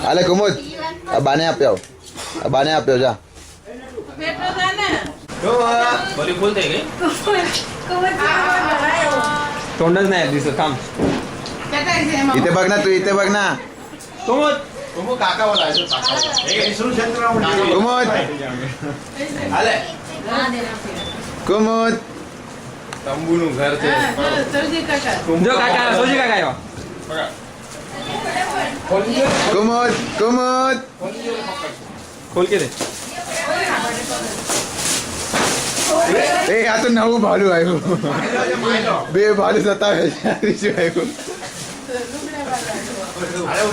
હાલે કુમુદ બાને આપ્યો જા બોલી ફૂલ થઈ ગઈ તોંડ જ નહીં દીસો કામ ઈતે બગ ના તું ઈતે બગ ના કુમુદ કુમુદ કાકા વાળા છે કુમુદ હાલે કુમુદ તંબુનું ઘર છે જો કાકા સોજી કાકા આવ્યો કુમુદ ખોલ કે દે એ આ તો નવું ભાડું આવ્યું બે ભાડું સતાવે છે ત્રીજું આવ્યું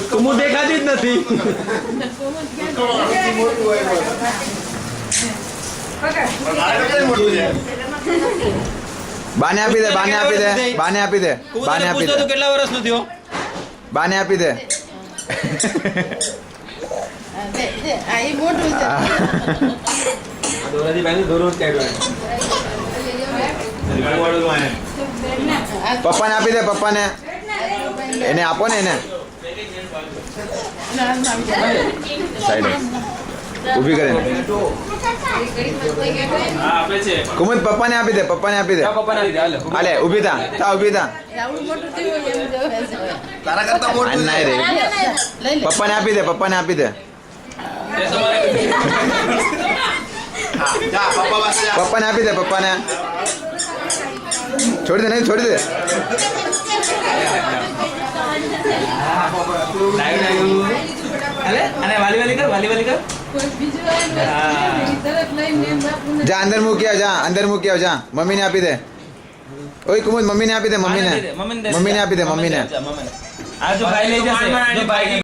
કુમુદ દેખાતી જ નથી બાને આપી દે પૂછતો તો કેટલા વર્ષનો થયો બાને આપી દે દોરાથી બાંધી દોરો જ કાઢ્યો પપ્પાને આપી દે પપ્પાને એને આપો ને એને સાઈડ ઊભી કરે કુમુદ પપ્પાને આપી દે પપ્પાને આપી દે હાલે ઊભી થા તારા કરતા મોટું નહીં રે પપ્પાને આપી દે જા પપ્પા પાસે જા પપ્પાને આપી દે છોડી દે અને વાલી કર જા અંદર મૂકી આવ જા મમ્મીને આપી દે ઓય કુમુદ મમ્મીને આપી દે મમ્મીને આપી દે આ જો ભાઈ લઈ જશે જો ભાઈ